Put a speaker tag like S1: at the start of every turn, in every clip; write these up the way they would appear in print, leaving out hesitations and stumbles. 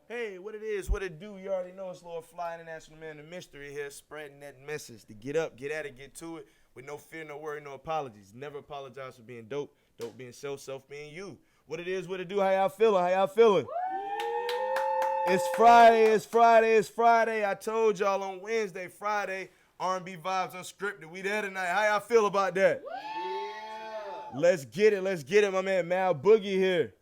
S1: Hey, what it is, what it do, you already know it's Lord Phly, International Man of Mystery here, spreading that message to get up, get at it, get to it, with no fear, no worry, no apologies. Never apologize for being dope, dope being self being you. What it is, what it do, how y'all feeling, how y'all feeling? It's Friday, it's Friday, it's Friday. I told y'all on Wednesday, Friday, R&B Vibes Unscripted. We there tonight, how y'all feel about that? Yeah. Let's get it, my man Mal Boogie here.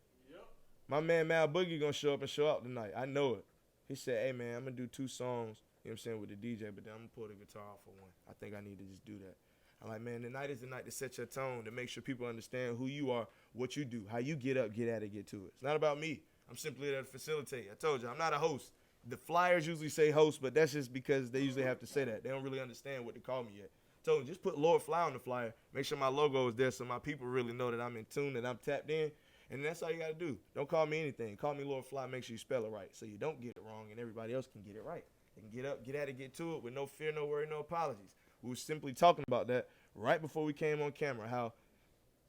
S1: My man Mal Boogie gonna show up and show out tonight. I know it. He said, hey man, I'm gonna do 2 songs, you know what I'm saying, with the DJ, but then I'm gonna pull the guitar off for one. I think I need to just do that. I'm like, man, tonight is the night to set your tone, to make sure people understand who you are, what you do, how you get up, get at it, get to it. It's not about me. I'm simply there to facilitate. I told you, I'm not a host. The flyers usually say host, but that's just because they usually have to say that. They don't really understand what to call me yet. I told them, just put Lord Phly on the flyer. Make sure my logo is there so my people really know that I'm in tune, that I'm tapped in. And that's all you got to do. Don't call me anything. Call me Lord Phly. Make sure you spell it right so you don't get it wrong and everybody else can get it right. They can get up, get at it, get to it with no fear, no worry, no apologies. We were simply talking about that right before we came on camera, how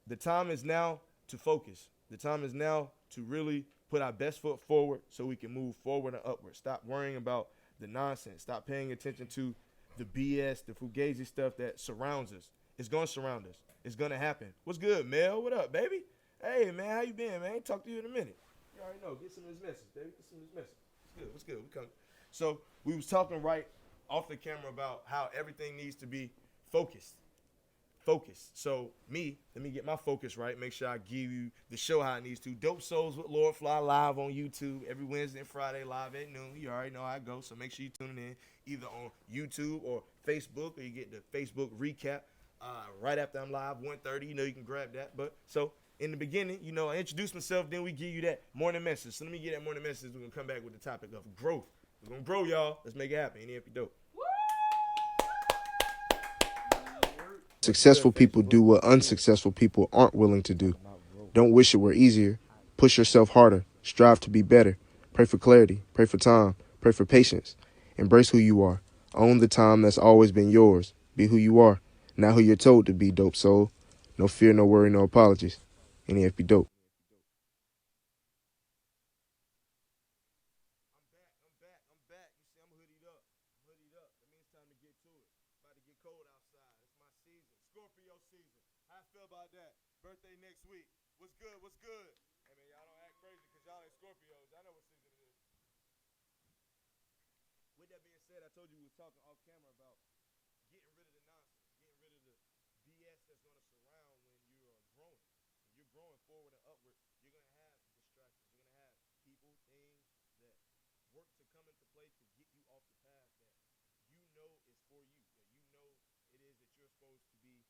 S1: the time is now to focus. The time is now to really put our best foot forward so we can move forward and upward. Stop worrying about the nonsense. Stop paying attention to the BS, the fugazi stuff that surrounds us. It's going to surround us. It's going to happen. What's good, Mel? What up, baby? Hey, man, how you been, man? Talk to you in a minute. You already know. Get some of this message, baby. Get some of this message. What's good? We come. So we was talking right off the camera about how everything needs to be focused. So let me get my focus right. Make sure I give you the show how it needs to. Dope Souls with Lord Phly live on YouTube every Wednesday and Friday live at noon. You already know how it goes. So make sure you tune in either on YouTube or Facebook, or you get the Facebook recap right after I'm live, 1:30. You know you can grab that. But so in the beginning, you know, I introduce myself, then we give you that morning message. So let me get that morning message. We're going to come back with the topic of growth. We're going to grow, y'all. Let's make it happen. Any if you dope.
S2: Successful people do what unsuccessful people aren't willing to do. Don't wish it were easier. Push yourself harder. Strive to be better. Pray for clarity. Pray for time. Pray for patience. Embrace who you are. Own the time that's always been yours. Be who you are, not who you're told to be, dope soul. No fear, no worry, no apologies. NEF be dope.
S1: I'm back. You see, I'm hoodied up. That means it's time to get to it. It's about to get cold outside. It's my season. Scorpio season. How I feel about that? Birthday next week. What's good? What's good? Hey, man, y'all don't act crazy because y'all ain't Scorpios. I know what season it is. With that being said, I told you we was talking off camera about getting rid of the nonsense, getting rid of the BS that's going to surround when you are growing. When you're growing forward and upward, you're going to have distractions. You're going to have people, things that work to come into play to get you off the path that you know is for you, that you know it is that you're supposed to be.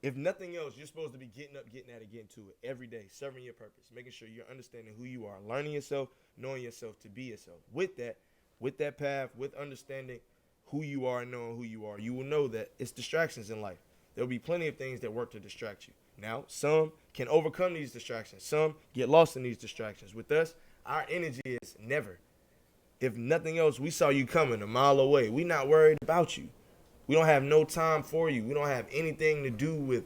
S1: If nothing else, you're supposed to be getting up, getting at it, getting to it every day, serving your purpose, making sure you're understanding who you are, learning yourself, knowing yourself to be yourself. With that path, with understanding who you are and knowing who you are, you will know that it's distractions in life. There'll be plenty of things that work to distract you. Now, some can overcome these distractions. Some get lost in these distractions. With us, our energy is never. If nothing else, we saw you coming a mile away. We're not worried about you. We don't have no time for you. We don't have anything to do with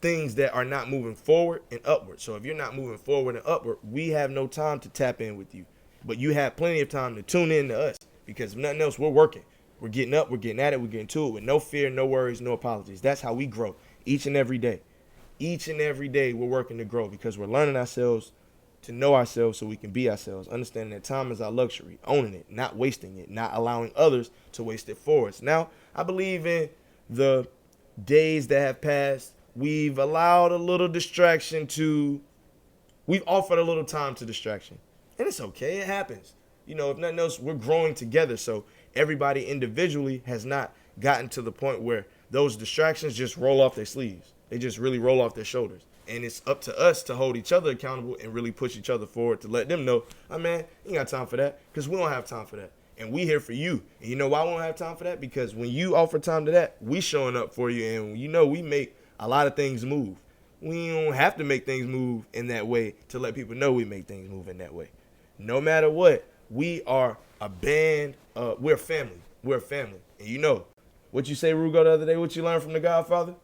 S1: things that are not moving forward and upward. So if you're not moving forward and upward, we have no time to tap in with you. But you have plenty of time to tune in to us, because if nothing else, we're working. We're getting up, we're getting at it, we're getting to it with no fear, no worries, no apologies. That's how we grow each and every day. Each and every day we're working to grow because we're learning ourselves to know ourselves so we can be ourselves, understanding that time is our luxury, owning it, not wasting it, not allowing others to waste it for us. Now, I believe in the days that have passed, we've allowed a little distraction we've offered a little time to distraction. And it's okay, it happens. You know, if nothing else, we're growing together. So everybody individually has not gotten to the point where those distractions just roll off their sleeves. They just really roll off their shoulders. And it's up to us to hold each other accountable and really push each other forward to let them know, oh man, you ain't got time for that, because we don't have time for that. and we here for you. And you know why we don't have time for that? Because when you offer time to that, we showing up for you, and you know we make a lot of things move. We don't have to make things move in that way to let people know we make things move in that way. No matter what, we are a band. We're family. We're a family. And you know, what you say, Rugo, the other day, what you learned from the Godfather?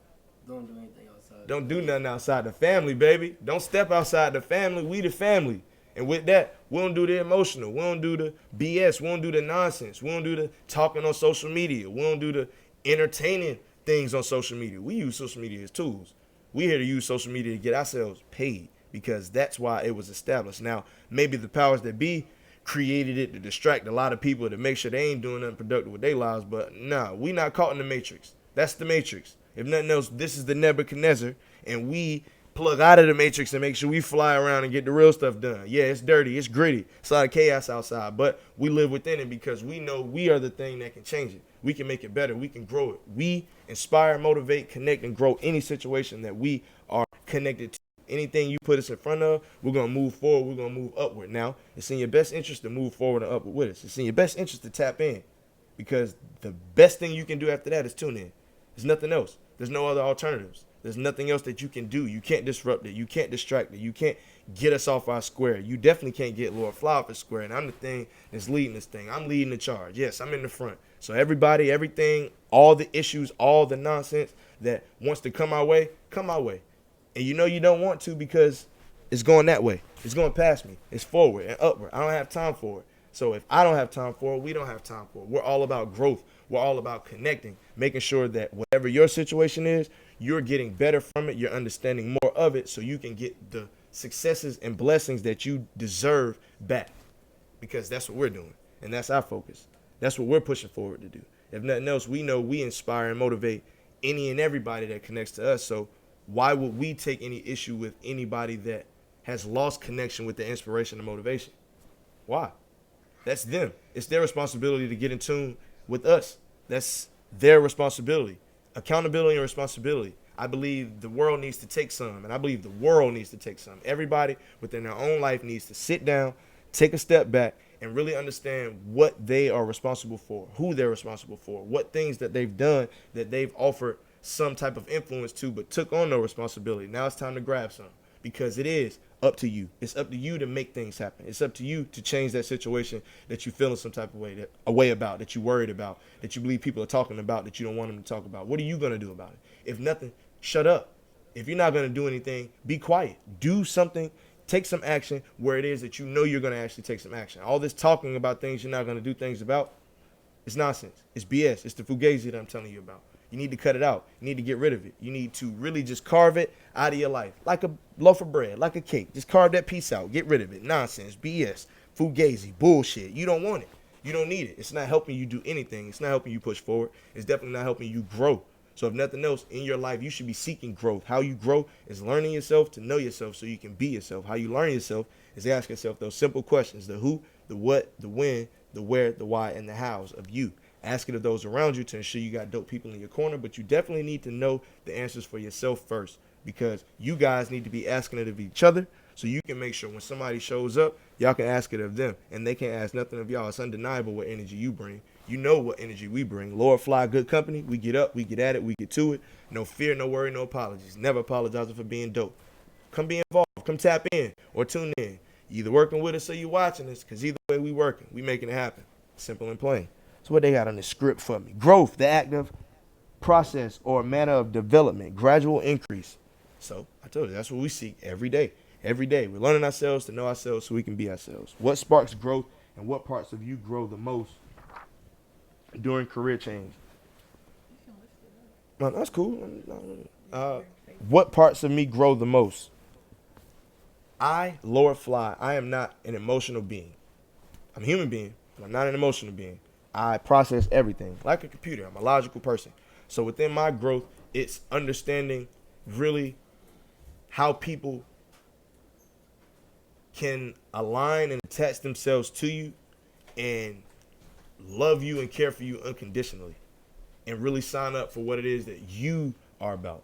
S3: Don't do anything outside.
S1: Don't do nothing outside the family, baby. Don't step outside the family. We the family. And with that, we don't do the emotional. We don't do the BS. We don't do the nonsense. We don't do the talking on social media. We don't do the entertaining things on social media. We use social media as tools. We here to use social media to get ourselves paid because that's why it was established. Now, maybe the powers that be created it to distract a lot of people to make sure they ain't doing nothing productive with their lives, but nah, we not caught in the matrix. That's the matrix. If nothing else, this is the Nebuchadnezzar, and we plug out of the matrix and make sure we fly around and get the real stuff done. Yeah, it's dirty, it's gritty, it's a lot of chaos outside, but we live within it because we know we are the thing that can change it. We can make it better. We can grow it. We inspire, motivate, connect, and grow any situation that we are connected to. Anything you put us in front of, we're going to move forward. We're going to move upward. Now, it's in your best interest to move forward and upward with us. It's in your best interest to tap in because the best thing you can do after that is tune in. There's nothing else. There's no other alternatives. There's nothing else that you can do. You can't disrupt it. You can't distract it. You can't get us off our square. You definitely can't get Lord Phly off his square. And I'm the thing that's leading this thing. I'm leading the charge. Yes, I'm in the front. So everybody, everything, all the issues, all the nonsense that wants to come our way, come our way. And you know you don't want to because it's going that way. It's going past me. It's forward and upward. I don't have time for it. So if I don't have time for it, we don't have time for it. We're all about growth. We're all about connecting, making sure that whatever your situation is, you're getting better from it. You're understanding more of it so you can get the successes and blessings that you deserve back because that's what we're doing. And that's our focus. That's what we're pushing forward to do. If nothing else, we know we inspire and motivate any and everybody that connects to us. So why would we take any issue with anybody that has lost connection with the inspiration and motivation? Why? That's them. It's their responsibility to get in tune with us. That's their responsibility. Accountability and responsibility. I believe the world needs to take some, and I believe the world needs to take some. Everybody within their own life needs to sit down, take a step back, and really understand what they are responsible for, who they're responsible for, what things that they've done that they've offered some type of influence to but took on no responsibility. Now it's time to grab some because it is up to you. It's up to you to make things happen. It's up to you to change that situation that you feel in some type of way, about, that you worried about, that you believe people are talking about, that you don't want them to talk about. What are you going to do about it? If nothing, shut up. If you're not going to do anything, be quiet. Do something. Take some action where it is that you know you're going to actually take some action. All this talking about things you're not going to do things about, it's nonsense. It's BS. It's the fugazi that I'm telling you about. You need to cut it out. You need to get rid of it. You need to really just carve it out of your life. Like a loaf of bread, like a cake. Just carve that piece out. Get rid of it. Nonsense, BS, fugazi, bullshit. You don't want it. You don't need it. It's not helping you do anything. It's not helping you push forward. It's definitely not helping you grow. So if nothing else in your life, you should be seeking growth. How you grow is learning yourself to know yourself so you can be yourself. How you learn yourself is asking yourself those simple questions: the who, the what, the when, the where, the why, and the hows of you. Ask it of those around you to ensure you got dope people in your corner, but you definitely need to know the answers for yourself first because you guys need to be asking it of each other so you can make sure when somebody shows up, y'all can ask it of them and they can't ask nothing of y'all. It's undeniable what energy you bring. You know what energy we bring. Lord Phly, good company. We get up, we get at it, we get to it. No fear, no worry, no apologies. Never apologizing for being dope. Come be involved. Come tap in or tune in. You either working with us or you watching us because either way we working. We making it happen. Simple and plain. So what they got on the script for me? Growth, the active process or manner of development, gradual increase. So I told you, that's what we seek every day. Every day, we're learning ourselves to know ourselves so we can be ourselves. What sparks growth and what parts of you grow the most during career change? No, that's cool. What parts of me grow the most? I, Lord Phly, I am not an emotional being. I'm a human being, but I'm not an emotional being. I process everything like a computer. I'm a logical person. So within my growth, it's understanding really how people can align and attach themselves to you and love you and care for you unconditionally and really sign up for what it is that you are about.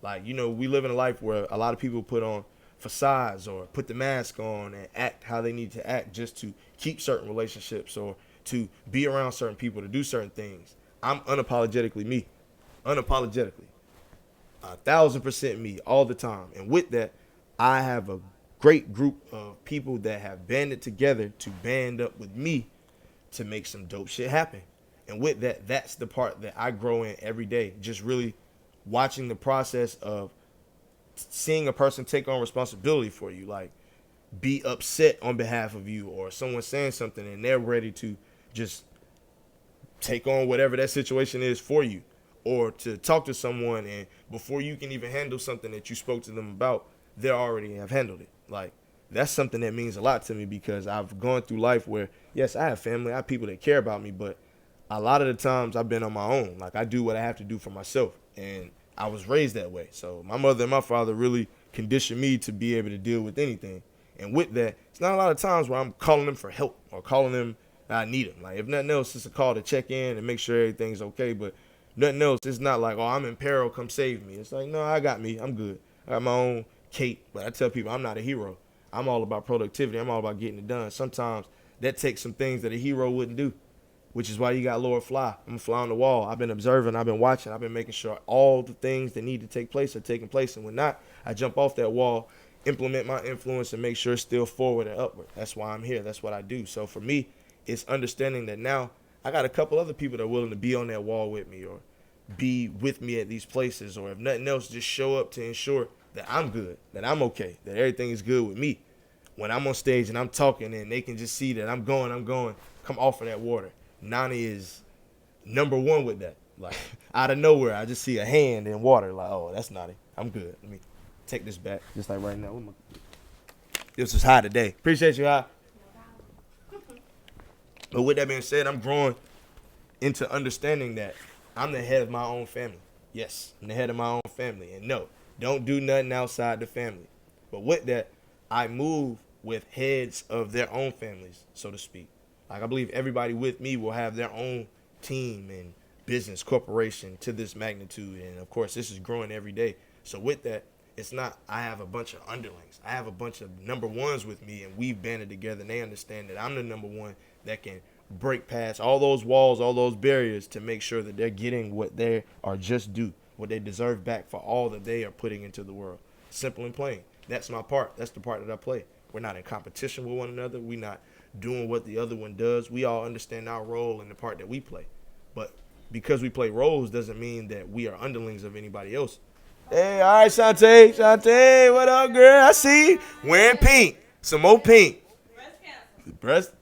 S1: Like, you know, we live in a life where a lot of people put on facades or put the mask on and act how they need to act just to keep certain relationships or to be around certain people, to do certain things. I'm unapologetically me. Unapologetically. 1,000% me all the time. And with that, I have a great group of people that have banded together to band up with me to make some dope shit happen. And with that, that's the part that I grow in every day. Just really watching the process of seeing a person take on responsibility for you. Like, be upset on behalf of you, or someone saying something and they're ready to just take on whatever that situation is for you, or to talk to someone and before you can even handle something that you spoke to them about, they already have handled it. Like, that's something that means a lot to me, because I've gone through life where, yes, I have family, I have people that care about me, but a lot of the times I've been on my own. Like, I do what I have to do for myself, and I was raised that way. So my mother and my father really conditioned me to be able to deal with anything. And with that, it's not a lot of times where I'm calling them for help or calling them I need them. Like, if nothing else, it's a call to check in and make sure everything's okay. But nothing else, it's not like, oh, I'm in peril, come save me. It's like, no, I got me. I'm good. I got my own cape. But I tell people I'm not a hero. I'm all about productivity. I'm all about getting it done. Sometimes that takes some things that a hero wouldn't do, which is why you got Lord Phly. I'm a fly on the wall. I've been observing. I've been watching. I've been making sure all the things that need to take place are taking place. And when not, I jump off that wall, implement my influence, and make sure it's still forward and upward. That's why I'm here. That's what I do. So for me, it's understanding that now I got a couple other people that are willing to be on that wall with me, or be with me at these places, or if nothing else, just show up to ensure that I'm good, that I'm okay, that everything is good with me. When I'm on stage and I'm talking and they can just see that I'm going, come off of that water. Nani is number one with that. Like, out of nowhere, I just see a hand in water. Like, oh, that's Nani. I'm good. Let me take this back, just like right now. This was high today. Appreciate you, High. But with that being said, I'm growing into understanding that I'm the head of my own family. Yes, I'm the head of my own family. And no, don't do nothing outside the family. But with that, I move with heads of their own families, so to speak. Like, I believe everybody with me will have their own team and business, corporation to this magnitude. And of course, this is growing every day. So with that, it's not I have a bunch of underlings. I have a bunch of number ones with me, and we've banded together, and they understand that I'm the number one that can break past all those walls, all those barriers, to make sure that they're getting what they are just due, what they deserve back for all that they are putting into the world. Simple and plain. That's my part. That's the part that I play. We're not in competition with one another. We're not doing what the other one does. We all understand our role and the part that we play. But because we play roles doesn't mean that we are underlings of anybody else. Hey, all right, Shantae. Shantae, what up, girl? I see you. Wearing pink. Some more pink. Breast.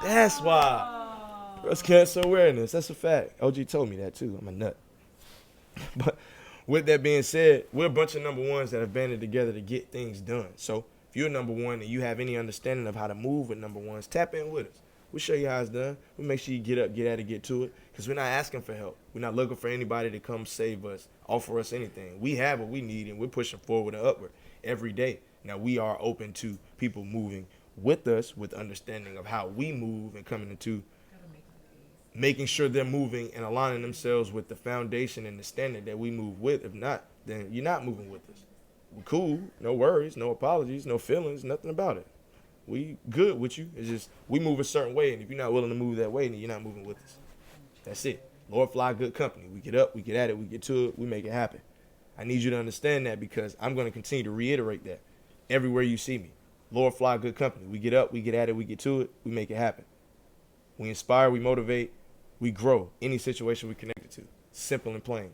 S1: That's why. Breast cancer awareness. That's a fact. OG told me that, too. I'm a nut. But with that being said, we're a bunch of number ones that have banded together to get things done. So if you're number one and you have any understanding of how to move with number ones, tap in with us. We'll show you how it's done. We'll make sure you get up, get at it, get to it. Because we're not asking for help. We're not looking for anybody to come save us, offer us anything. We have what we need, and we're pushing forward and upward every day. Now, we are open to people moving with us with understanding of how we move and coming into making sure they're moving and aligning themselves with the foundation and the standard that we move with. If not, then you're not moving with us. We're cool. No worries, no apologies, no feelings, nothing about it. We good with you. It's just we move a certain way, and if you're not willing to move that way, then you're not moving with us. That's it. Lord Phly, good company. We get up, we get at it, we get to it, we make it happen. I need you to understand that, because I'm going to continue to reiterate that everywhere you see me. Lord Phly, good company. We get up, we get at it, we get to it, we make it happen. We inspire, we motivate, we grow any situation we're connected to. Simple and plain.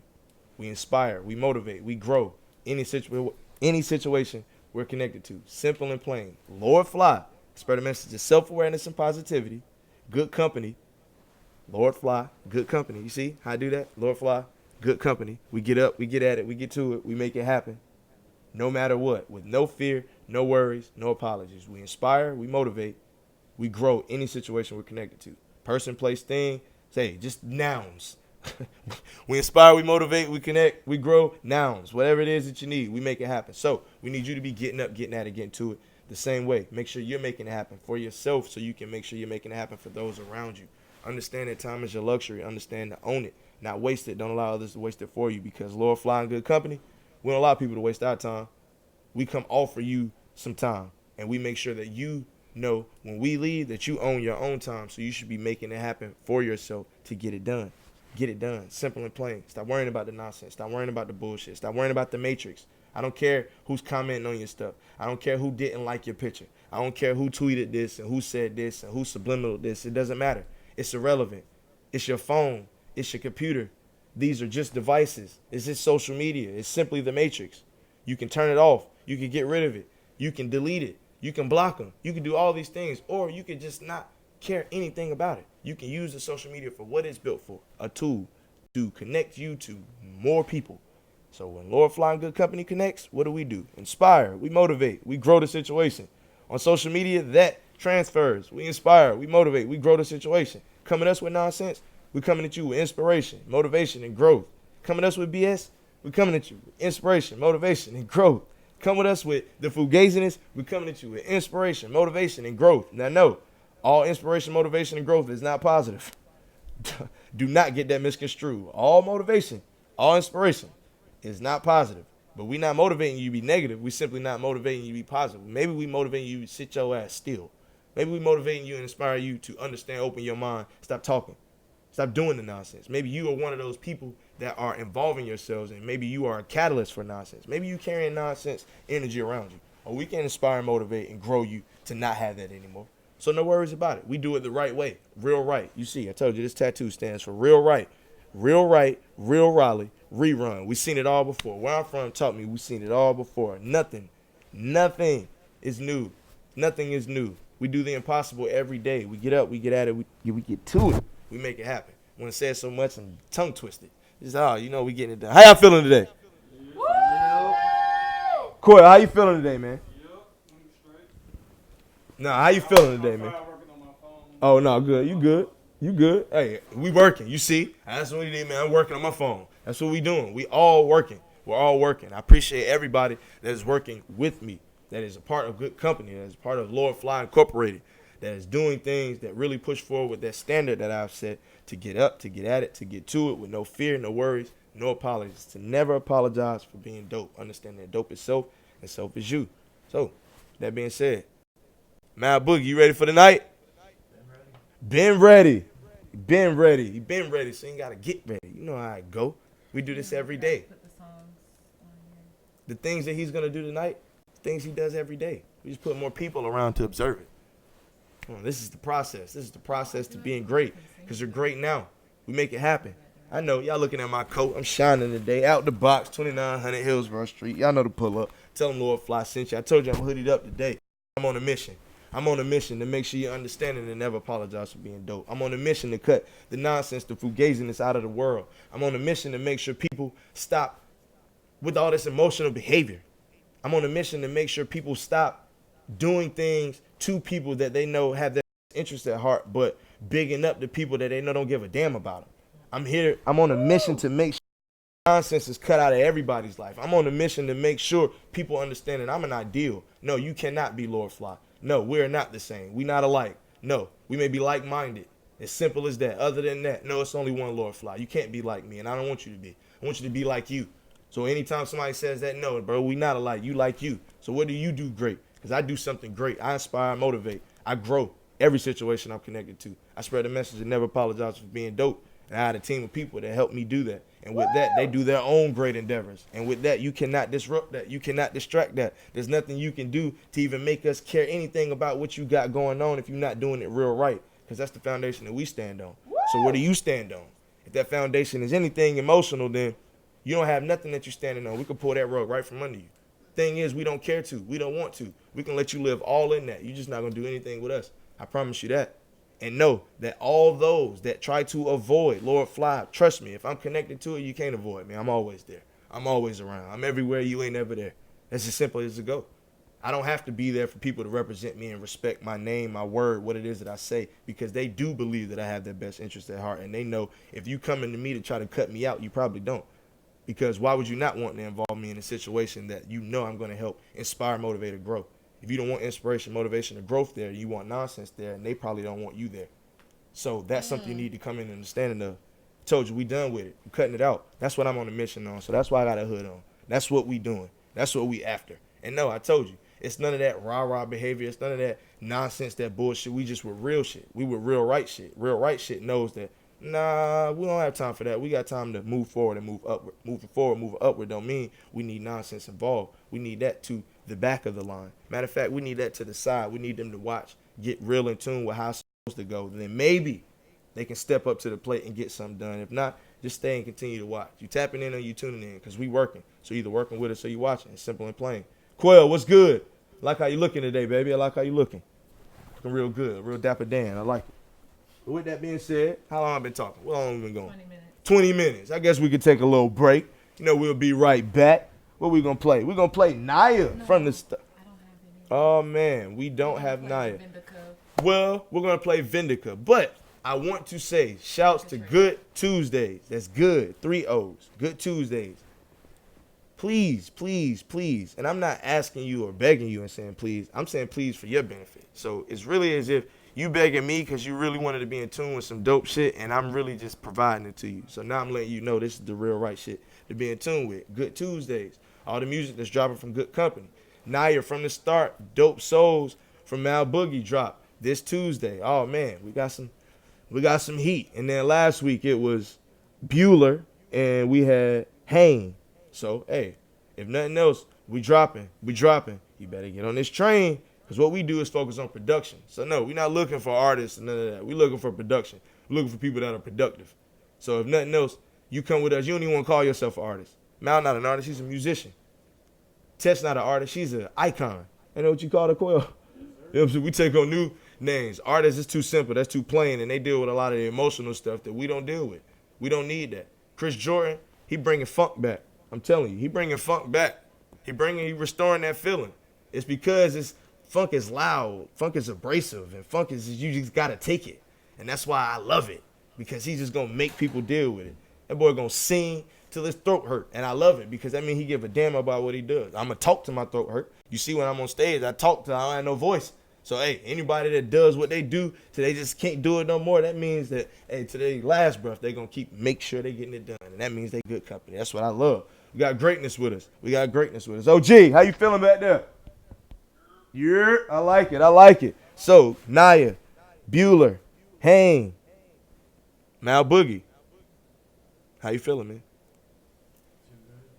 S1: We inspire, we motivate, we grow any situation we're connected to. Simple and plain. Lord Phly, spread a message of self-awareness and positivity. Good company. Lord Phly, good company. You see how I do that? Lord Phly, good company. We get up, we get at it, we get to it, we make it happen. No matter what, with no fear, no worries, no apologies. We inspire, we motivate, we grow any situation we're connected to. Person, place, thing, say just nouns. We inspire, we motivate, we connect, we grow, nouns. Whatever it is that you need, we make it happen. So we need you to be getting up, getting at it, getting to it the same way. Make sure you're making it happen for yourself so you can make sure you're making it happen for those around you. Understand that time is your luxury. Understand to own it, not waste it. Don't allow others to waste it for you, because Lord Phly, good company, we don't allow people to waste our time. We come offer you some time, and we make sure that you know when we leave that you own your own time, so you should be making it happen for yourself to get it done. Get it done. Simple and plain. Stop worrying about the nonsense. Stop worrying about the bullshit. Stop worrying about the matrix. I don't care who's commenting on your stuff. I don't care who didn't like your picture. I don't care who tweeted this and who said this and who subliminal this. It doesn't matter. It's irrelevant. It's your phone. It's your computer. These are just devices. It's just social media. It's simply the matrix. You can turn it off. You can get rid of it. You can delete it. You can block them. You can do all these things, or you can just not care anything about it. You can use the social media for what it's built for, a tool to connect you to more people. So when Lord Phly and Good Company connects, what do? Inspire. We motivate. We grow the situation. On social media, that transfers. We inspire. We motivate. We grow the situation. Coming at us with nonsense, we're coming at you with inspiration, motivation, and growth. Coming at us with BS, we're coming at you with inspiration, motivation, and growth. Come with us with the fugaziness, we're coming at you with inspiration, motivation, and growth. Now, no, all inspiration, motivation, and growth is not positive. Do not get that misconstrued. All motivation, all inspiration is not positive. But we're not motivating you to be negative. We're simply not motivating you to be positive. Maybe we motivating you to sit your ass still. Maybe we motivating you and inspire you to understand, open your mind, stop talking. Stop doing the nonsense. Maybe you are one of those people that are involving yourselves, and maybe you are a catalyst for nonsense. Maybe you carrying nonsense energy around you. Or we can inspire and motivate and grow you to not have that anymore. So no worries about it. We do it the right way. Real right. You see, I told you this tattoo stands for real right. Real right, real Raleigh, rerun. We seen it all before. Where I'm from taught me we seen it all before. Nothing is new. Nothing is new. We do the impossible every day. We get up, we get at it, we get to it. We make it happen. When it says so much, I'm tongue twisted. It's we getting it done. How y'all feeling today? Quale, how you feeling today, man? Nah, how you feeling today, man? Oh, no, good. You good. You good. Hey, we working. You see? That's what we did, man. I'm working on my phone. That's what we doing. We all working. We're all working. I appreciate everybody that is working with me, that is a part of Good Company, that is part of Lord Phly Incorporated, that is doing things that really push forward with that standard that I've set to get up, to get at it, to get to it with no fear, no worries, no apologies, to never apologize for being dope. Understand that dope is self and self is you. So, that being said, Mad Boogie, you ready for the night? Been ready. Been ready. You been ready, so you got to get ready. You know how it go. We do this every day. The things that he's going to do tonight, things he does every day. We just put more people around to observe it. This is the process. This is the process to being great, because you're great now. We make it happen. I know. Y'all looking at my coat. I'm shining today. Out the box, 2900 Hillsborough Street. Y'all know the pull up. Tell them Lord Phly sent you. I told you I'm hoodied up today. I'm on a mission. I'm on a mission to make sure you understand it and never apologize for being dope. I'm on a mission to cut the nonsense, the fugaziness out of the world. I'm on a mission to make sure people stop with all this emotional behavior. I'm on a mission to make sure people stop doing things to people that they know have their interests at heart, but bigging up the people that they know don't give a damn about them. I'm on a mission to make sure nonsense is cut out of everybody's life. I'm on a mission to make sure people understand that I'm an ideal. No, you cannot be Lord Phly. No, we're not the same. We're not alike. No, we may be like-minded. As simple as that. Other than that, no, it's only one Lord Phly. You can't be like me, and I don't want you to be. I want you to be like you. So anytime somebody says that, no, bro, we not alike. You like you. So what do you do great? Because I do something great. I inspire, motivate. I grow every situation I'm connected to. I spread the message and never apologize for being dope. And I had a team of people that helped me do that. And with that, they do their own great endeavors. And with that, you cannot disrupt that. You cannot distract that. There's nothing you can do to even make us care anything about what you got going on if you're not doing it real right. Because that's the foundation that we stand on. So what do you stand on? If that foundation is anything emotional, then you don't have nothing that you're standing on. We can pull that rug right from under you. Thing is, we don't care to. We don't want to. We can let you live all in that. You're just not going to do anything with us. I promise you that. And know that all those that try to avoid Lord Phly, trust me, if I'm connected to it, you can't avoid me. I'm always there. I'm always around. I'm everywhere. You ain't ever there. That's as simple as it go. I don't have to be there for people to represent me and respect my name, my word, what it is that I say, because they do believe that I have their best interest at heart. And they know if you come into me to try to cut me out, you probably don't. Because why would you not want to involve me in a situation that you know I'm going to help inspire, motivate, or grow? If you don't want inspiration, motivation, or growth there, you want nonsense there, and they probably don't want you there. So that's something you need to come in and understanding of. Told you, we done with it. We're cutting it out. That's what I'm on a mission on. So that's why I got a hood on. That's what we doing. That's what we after. And no, I told you, It's none of that rah-rah behavior. It's none of that nonsense, that bullshit. We just with real shit. We with real right shit. Real right shit knows that, nah, we don't have time for that. We got time to move forward and move upward. Moving forward, moving upward don't mean we need nonsense involved. We need that to the back of the line. Matter of fact, we need that to the side. We need them to watch, get real in tune with how it's supposed to go. Then maybe they can step up to the plate and get something done. If not, just stay and continue to watch. You tapping in or you tuning in, because we working. So either working with us or you watching. It's simple and plain. Quale, what's good? I like how you looking today, baby. I like how you looking. Looking real good. Real dapper Dan. I like it. But with that being said, how long I been talking? What long we been going?
S4: 20 minutes.
S1: 20 minutes. I guess we could take a little break. You know, we'll be right back. What we going to play? We're going to play Naya from the start.
S4: I don't have any.
S1: Oh, man. We don't have Naya. Well, we're going to play Vindica. But I want to say shouts to Good Tuesdays. That's good. 3 O's. Good Tuesdays. Please, please, please. And I'm not asking you or begging you and saying please. I'm saying please for your benefit. So it's really as if you begging me because you really wanted to be in tune with some dope shit, and I'm really just providing it to you. So now I'm letting you know this is the real right shit to be in tune with. Good Tuesdays. All the music that's dropping from good company. Naya from the start. Dope Souls from Mal Boogie drop this Tuesday. Oh, man. We got some heat. And then last week it was Bueller and we had Hain. So, hey, if nothing else, we dropping. You better get on this train, because what we do is focus on production. So, no, we're not looking for artists and none of that. We're looking for production. We're looking for people that are productive. So, if nothing else, you come with us. You don't even want to call yourself an artist. Mal not an artist. He's a musician. Tess not an artist. She's an icon. You know what you call the Quale? You know what I'm saying? We take on new names. Artists is too simple. That's too plain, and they deal with a lot of the emotional stuff that we don't deal with. We don't need that. Chris Jordan, he bringing funk back. I'm telling you, he bringing funk back. He restoring that feeling. It's because funk is loud, funk is abrasive, and funk is you just gotta take it. And that's why I love it, because he's just gonna make people deal with it. That boy gonna sing till his throat hurt, and I love it because that means he give a damn about what he does. I'm gonna talk till my throat hurt. You see, when I'm on stage, I talk till I don't have no voice. So, hey, anybody that does what they do till they just can't do it no more, that means that, hey, to their last breath, they gonna make sure they getting it done. And that means they good company. That's what I love. We got greatness with us. OG, how you feeling back there? Yeah, I like it. So, Naya, Bueller, Hain, Mal Boogie. How you feeling, man?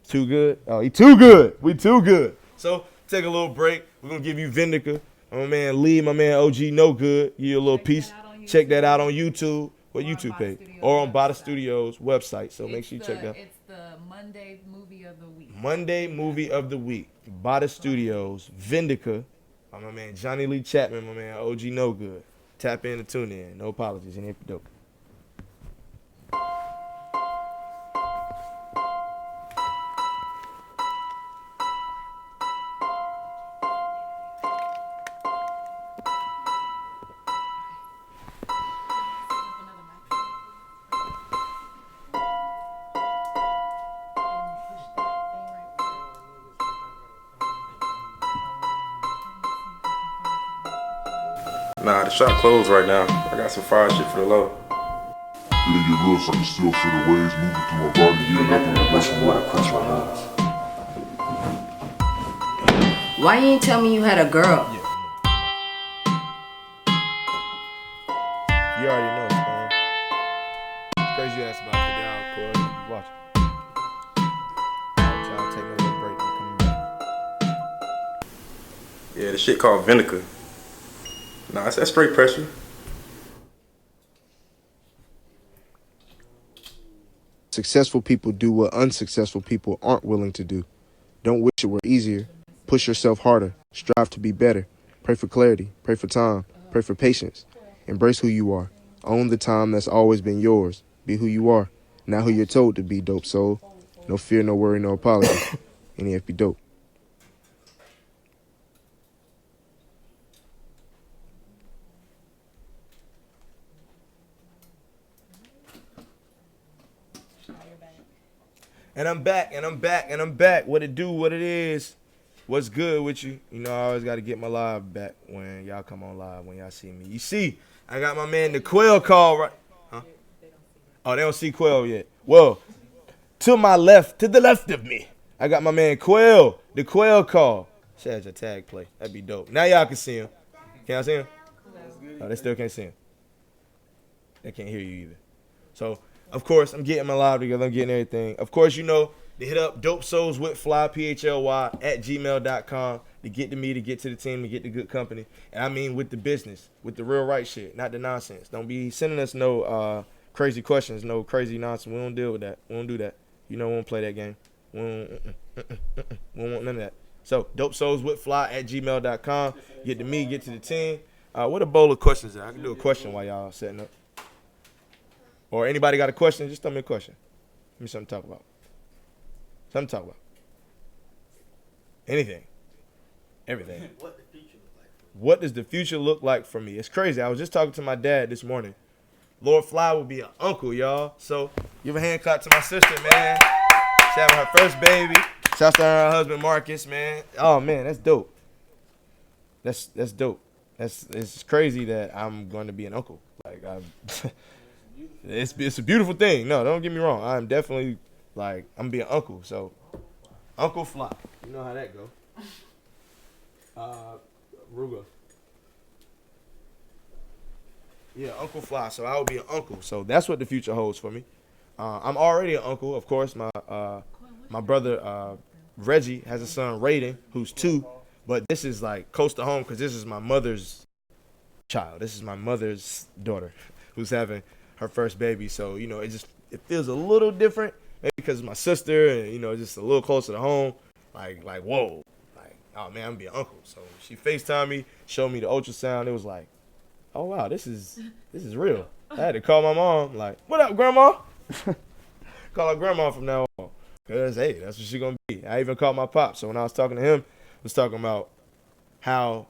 S1: Too good? Oh, he too good. We too good. So, take a little break. We're going to give you Vindica. My man Lee, my man OG No Good. Give you a little piece. Check that out on YouTube. What YouTube page? Or on BATA Studios website. So make sure you check that out.
S4: It's the Monday movie of the week.
S1: Monday movie of the week. BATA Studios. Vindica. By my man Johnny Lee Chapman, my man OG No Good. Tap in and tune in. No apologies. And if you dope.
S5: Nah, the shop closed right now. I got some fire shit for the low.
S6: Feeling get real, so I can still feel the waves moving through my body. Yeah, nothing but rushing water across my lungs.
S3: Why you ain't tell me you had a girl?
S1: You already know, man. Crazy you asked about the down, Quale. Watch. Alright, y'all, take a little break and come back.
S5: Yeah, the shit called Vindica. Nah, that's straight pressure.
S2: Successful people do what unsuccessful people aren't willing to do. Don't wish it were easier. Push yourself harder. Strive to be better. Pray for clarity. Pray for time. Pray for patience. Embrace who you are. Own the time that's always been yours. Be who you are. Not who you're told to be, dope soul. No fear, no worry, no apology. NEF be dope.
S1: And I'm back. What it do, what it is. What's good with you? You know, I always got to get my live back when y'all come on live, when y'all see me. You see, I got my man, the Quale call right. Huh? Oh, they don't see Quale yet. Well, to the left of me, I got my man Quale, the Quale call. Should have your tag play. That'd be dope. Now y'all can see him. Can I see him? Oh, they still can't see him. They can't hear you either. So, of course, I'm getting my live together. I'm getting everything. Of course, you know, to hit up Dope Souls with Phly, Phly, @gmail.com to get to me, to get to the team, to get the good company. And I mean with the business, with the real right shit, not the nonsense. Don't be sending us no crazy questions, no crazy nonsense. We don't deal with that. We don't do that. You know, we don't play that game. We don't want none of that. So, Dope Souls with Phly @gmail.com. Get to me, get to the team. What a bowl of questions there. I can do a question while y'all setting up. Or anybody got a question, just throw me a question. Give me something to talk about. Something to talk about. Anything. Everything. What does the future look like for me? It's crazy. I was just talking to my dad this morning. Lord Phly will be an uncle, y'all. So give a hand clap to my sister, man. She's having her first baby. Shouts to her husband, Marcus, man. Oh, man, that's dope. That's dope. It's crazy that I'm going to be an uncle. Like, it's a beautiful thing. No, don't get me wrong. I'm definitely, like, I'm going to be an uncle. So, Uncle Phly. You know how that go. Ruga. Yeah, Uncle Phly. So, I will be an uncle. So, that's what the future holds for me. I'm already an uncle. Of course, my brother, Reggie, has a son, Raiden, who's 2. But this is, like, close to home because this is my mother's child. This is my mother's daughter who's having her first baby. So, you know, it feels a little different, maybe because it's my sister and, you know, just a little closer to home. Like, whoa. Like, oh, man, I'm going to be an uncle. So she FaceTimed me, showed me the ultrasound. It was like, oh, wow, this is real. I had to call my mom, like, what up, Grandma? Call her Grandma from now on. Because, hey, that's what she's going to be. I even called my pop. So when I was talking to him, I was talking about how,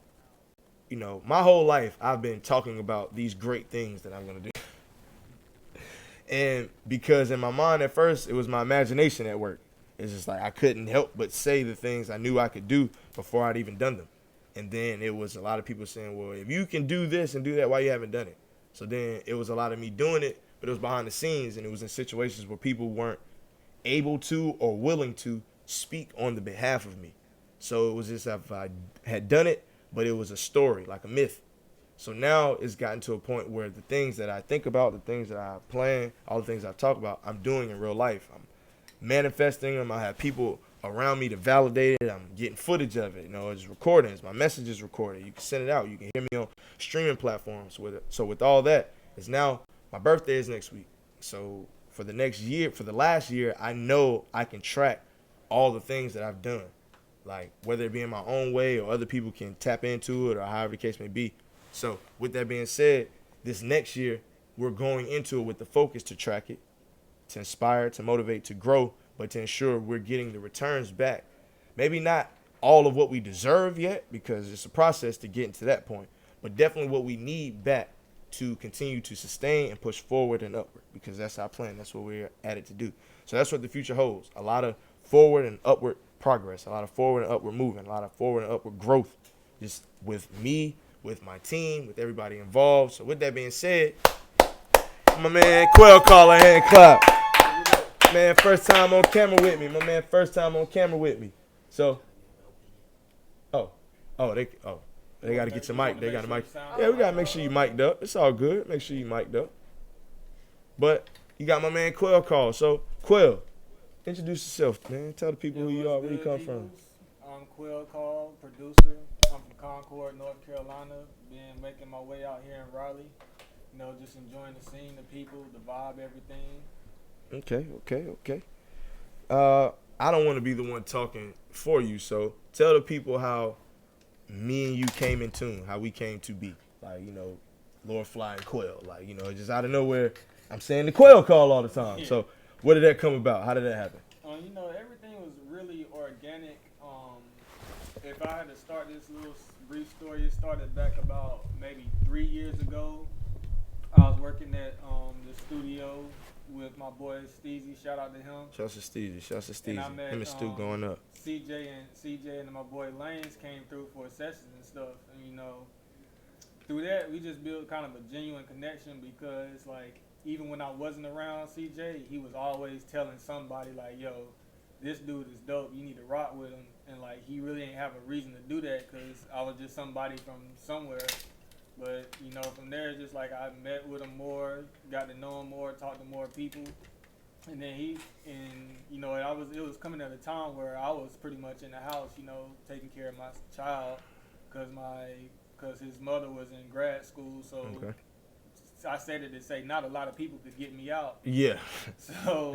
S1: you know, my whole life I've been talking about these great things that I'm going to do. And because in my mind at first, it was my imagination at work. It's just like I couldn't help but say the things I knew I could do before I'd even done them. And then it was a lot of people saying, well, if you can do this and do that, why you haven't done it? So then it was a lot of me doing it, but it was behind the scenes, and it was in situations where people weren't able to or willing to speak on the behalf of me. So it was just if I had done it, but it was a story, like a myth. So now it's gotten to a point where the things that I think about, the things that I plan, all the things I talk about, I'm doing in real life. I'm manifesting them. I have people around me to validate it. I'm getting footage of it. You know, it's recordings. My message is recorded. You can send it out. You can hear me on streaming platforms with it. So with all that, it's now my birthday is next week. So for the next year, for the last year, I know I can track all the things that I've done. Like whether it be in my own way or other people can tap into it or however the case may be. So with that being said, this next year, we're going into it with the focus to track it, to inspire, to motivate, to grow, but to ensure we're getting the returns back. Maybe not all of what we deserve yet, because it's a process to get to that point, but definitely what we need back to continue to sustain and push forward and upward, because that's our plan. That's what we're at it to do. So that's what the future holds. A lot of forward and upward progress, a lot of forward and upward movement, a lot of forward and upward growth, just with me, with my team, with everybody involved. So with that being said, my man Quale caller hand clap. Man, first time on camera with me. My man, first time on camera with me. So, they got to get your mic. They got to mic. Yeah, we got to make sure you mic'd up. It's all good. Make sure you mic'd up. But you got my man Quale call. So, Quale, introduce yourself, man. Tell the people who you are, where you come from.
S7: I'm Quale Call, producer. I'm from Concord, North Carolina. Been making my way out here in Raleigh. You know, just enjoying the scene, the people, the vibe, everything.
S1: Okay. I don't want to be the one talking for you, so tell the people how me and you came in tune, how we came to be. Like, you know, Lord Phly and Quale. Like, you know, just out of nowhere, I'm saying the Quale call all the time. Yeah. So where did that come about? How did that happen?
S7: You know, everything was really organic. If I had to start this little brief story, it started back about maybe 3 years ago. I was working at the studio with my boy Steezy. Shout out to him.
S1: Shouts to Steezy. Him and Stu going up.
S7: CJ and my boy Lanes came through for sessions and stuff. And, you know, through that, we just built kind of a genuine connection because, like, even when I wasn't around CJ, he was always telling somebody, like, yo, this dude is dope. You need to rock with him. and like he really didn't have a reason to do that because I was just somebody from somewhere. But you know, from there, it's just like I met with him more, got to know him more, talked to more people, and then you know, it was coming at a time where I was pretty much in the house, you know, taking care of my child, because his mother was in grad school, so. Okay. I said it to say not a lot of people could get me out.
S1: Yeah.
S7: So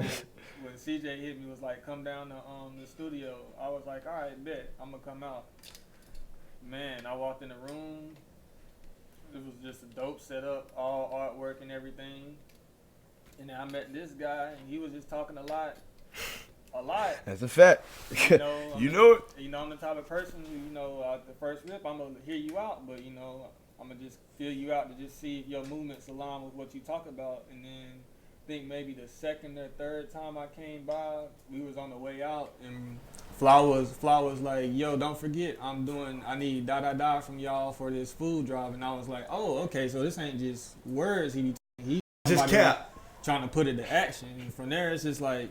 S7: when CJ hit me, was like, come down to the studio. I was like, all right, bet, I'm gonna come out. Man, I walked in the room. It was just a dope setup, all artwork and everything. And then I met this guy, and he was just talking a lot.
S1: That's a fact.
S7: You know,
S1: you know it.
S7: You know, I'm the type of person who, you know, the first rip, I'm gonna hear you out, but you know, I'm gonna just feel you out to just see if your movements align with what you talk about. And then I think maybe the second or third time I came by, we was on the way out, and Phly was like, yo, don't forget, I need da from y'all for this food drive. And I was like, oh, okay, so this ain't just words he
S1: just cap
S7: trying to put it to action. And from there, it's just like,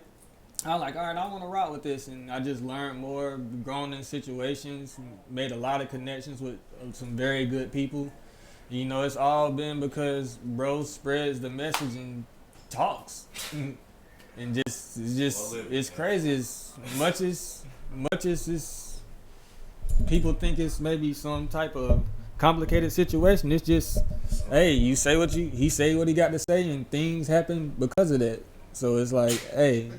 S7: I'm like, all right, I want to rock with this. And I just learned more, grown in situations, made a lot of connections with some very good people. You know, it's all been because bro spreads the message and talks. And it's crazy. As much as it's, people think it's maybe some type of complicated situation, it's just, hey, he say what he got to say, and things happen because of that. So it's like, hey,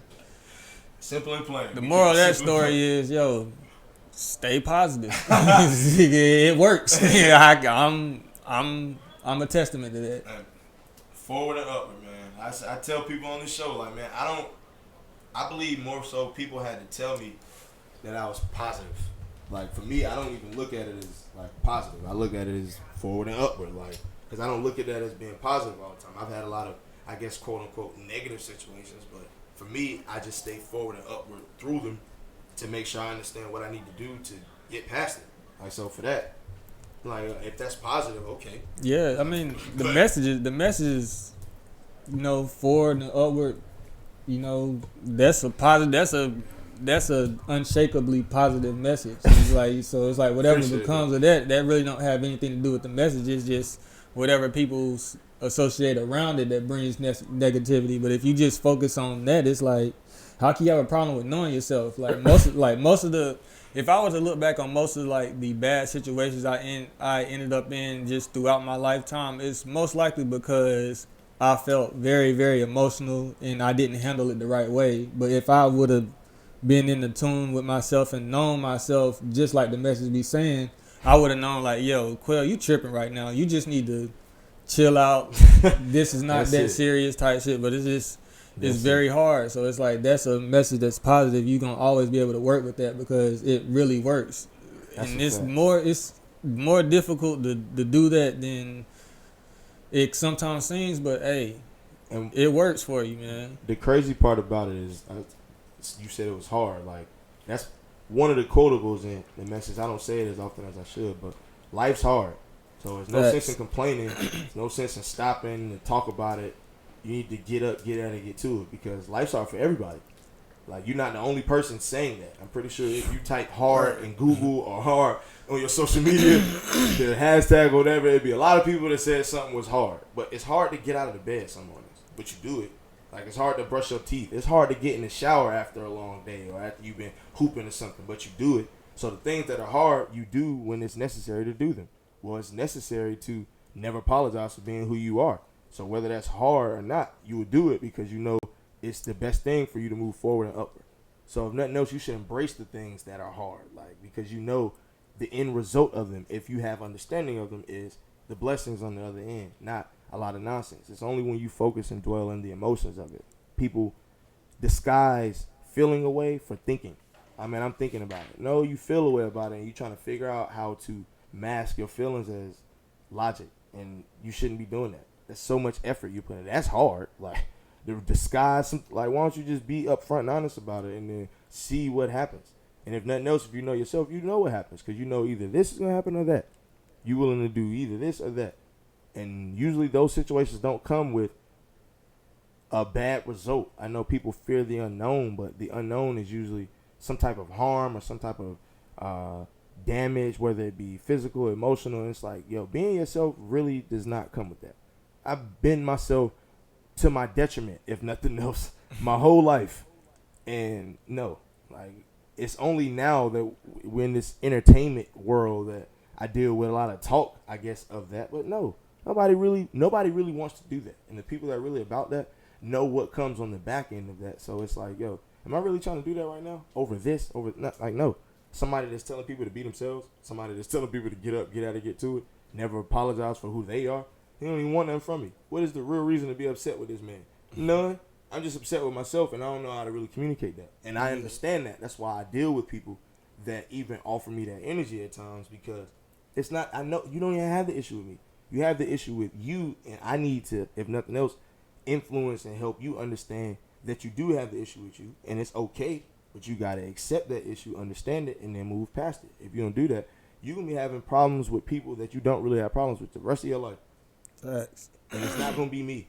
S1: simple and plain.
S7: The moral of that story is, yo, stay positive. It works. I'm a testament to that.
S1: Forward and upward, man. I tell people on the show, like, man, I believe more so people had to tell me that I was positive. Like, for me, I don't even look at it as, like, positive. I look at it as forward and upward, like, because I don't look at that as being positive all the time. I've had a lot of, I guess, quote-unquote, negative situations, but for me, I just stay forward and upward through them to make sure I understand what I need to do to get past it. Like, so for that, like, if that's positive, okay.
S7: Yeah, I mean, the messages, you know, forward and upward, you know, that's a positive, that's a unshakably positive message. It's like, so it's like whatever becomes of that really don't have anything to do with the message. It's just whatever people associate around it that brings negativity. But if you just focus on that, it's like, how can you have a problem with knowing yourself? Like most of the, if I was to look back on most of like the bad situations I ended up in just throughout my lifetime, it's most likely because I felt very, very emotional and I didn't handle it the right way. But if I would have been in the tune with myself and known myself, just like the message be saying, I would have known, like, yo, Quale, you tripping right now. You just need to chill out. This is not that serious type shit, but it's very hard. So it's like, that's a message that's positive. You're going to always be able to work with that because it really works. And it's more difficult to do that than it sometimes seems, but hey, and it works for you, man.
S2: The crazy part about it is, you said it was hard. Like, that's one of the quotables in the message. I don't say it as often as I should, but life's hard. So there's no sense in complaining. There's no sense in stopping to talk about it. You need to get up, get at it, get to it, because life's hard for everybody. Like, you're not the only person saying that. I'm pretty sure if you type hard in Google or hard on your social media, the hashtag or whatever, it'd be a lot of people that said something was hard. But it's hard to get out of the bed some mornings, but you do it. Like, it's hard to brush your teeth. It's hard to get in the shower after a long day or after you've been hooping or something, but you do it. So the things that are hard, you do when it's necessary to do them. Well, it's necessary to never apologize for being who you are. So whether that's hard or not, you would do it because you know it's the best thing for you to move forward and upward. So if nothing else, you should embrace the things that are hard, like, because you know the end result of them, if you have understanding of them, is the blessings on the other end, not a lot of nonsense. It's only when you focus and dwell in the emotions of it. People disguise feeling away for thinking. I mean, I'm thinking about it. No, you feel away about it, and you're trying to figure out how to mask your feelings as logic, and you shouldn't be doing that. There's so much effort you put in. That's hard. Like, the disguise, like, why don't you just be upfront and honest about it and then see what happens? And if nothing else, if you know yourself, you know what happens, because you know either this is going to happen or that. You're willing to do either this or that. And usually those situations don't come with a bad result. I know people fear the unknown, but the unknown is usually some type of harm or some type of
S1: damage, whether it be physical, emotional. And it's like, yo, being yourself really does not come with that. I've been myself to my detriment, if nothing else, my whole life. And no, like, it's only now that we're in this entertainment world that I deal with a lot of talk, I guess, of that. But no, nobody really wants to do that. And the people that are really about that know what comes on the back end of that. So it's like, yo, am I really trying to do that right now? Over this? No. Somebody that's telling people to be themselves. Somebody that's telling people to get up, get out, and get to it. Never apologize for who they are. He don't even want nothing from me. What is the real reason to be upset with this man? None. I'm just upset with myself, and I don't know how to really communicate that. And I understand that. That's why I deal with people that even offer me that energy at times, because it's not, I know you don't even have the issue with me. You have the issue with you, and I need to, if nothing else, influence and help you understand that you do have the issue with you, and it's okay, but you got to accept that issue, understand it, and then move past it. If you don't do that, you're going to be having problems with people that you don't really have problems with the rest of your life.
S8: Facts.
S1: And it's not going to be me.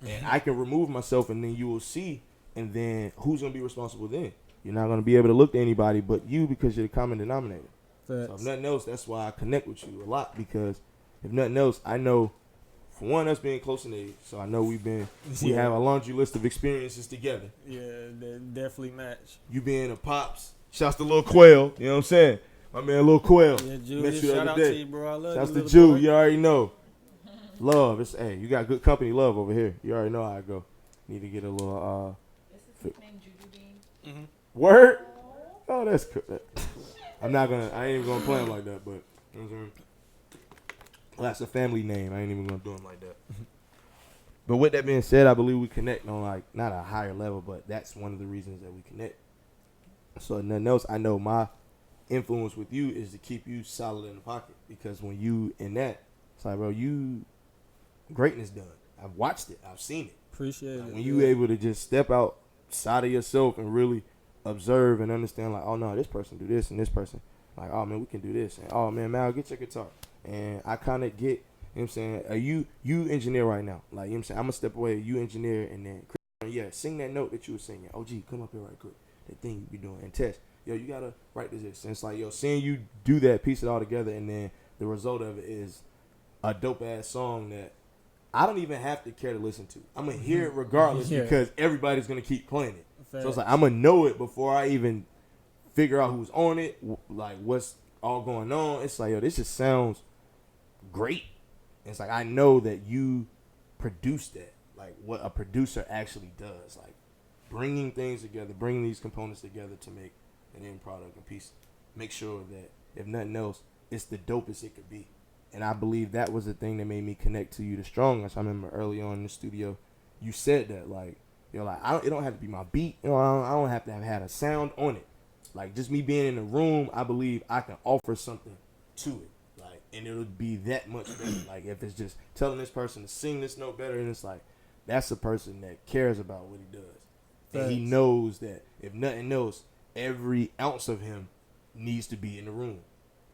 S1: And I can remove myself, and then you will see, and then who's going to be responsible then? You're not going to be able to look to anybody but you, because you're the common denominator.
S8: Facts.
S1: So if nothing else, that's why I connect with you a lot, because if nothing else, I know, for one, us being close in age, so I know we have a laundry list of experiences together.
S8: Yeah, they definitely match.
S1: You being a Pops, shouts to Lil Quale, you know what I'm saying? My man Lil Quale.
S8: Yeah,
S1: Met
S8: Julius,
S1: you the
S8: shout
S1: other
S8: out
S1: day.
S8: to you, bro. I love
S1: Shouts
S8: you,
S1: to
S8: little
S1: Jew,
S8: boy.
S1: you already know. Love, hey, you got good company, love over here. You already know how I go. Need to get a little,
S4: Is his name Juju Bean?
S1: word? Oh, that's cool. I ain't even gonna play him like that, but, you know what I'm saying? That's a family name. I ain't even gonna do him like that. But with that being said, I believe we connect on, like, not a higher level, but that's one of the reasons that we connect. So nothing else, I know my influence with you is to keep you solid in the pocket, because when you in that, it's like, bro, you greatness done. I've watched it. I've seen it.
S8: Appreciate
S1: Like,
S8: it.
S1: when you able to just step outside of yourself and really observe and understand, like, oh no, this person do this and this person, like, oh man, we can do this, and oh man, Mal, get your guitar. And I kind of get, you know what I'm saying, you engineer right now, like, you know what I'm saying, I'm gonna step away, you engineer, and then yeah, sing that note that you were singing. OG, come up here right quick, that thing you be doing, and test, yo, you gotta write this. And it's like, yo, seeing you do that, piece it all together, and then the result of it is a dope ass song that I don't even have to care to listen to. I'm gonna hear it regardless, because everybody's gonna keep playing it. So it's like, I'm gonna know it before I even figure out who's on it, like what's all going on. It's like, yo, this just sounds great. And it's like, I know that you produced that, like what a producer actually does, like bringing things together, bringing these components together to make an end product and piece. Make sure that if nothing else, it's the dopest it could be. And I believe that was the thing that made me connect to you the strongest. I remember early on in the studio, you said that, like, you're like, it don't have to be my beat. You know, I don't have to have had a sound on it. Like, just me being in the room, I believe I can offer something to it. Like, and it'll be that much better. Like, if it's just telling this person to sing this note better, and it's like, that's a person that cares about what he does. And he knows that, if nothing else, every ounce of him needs to be in the room.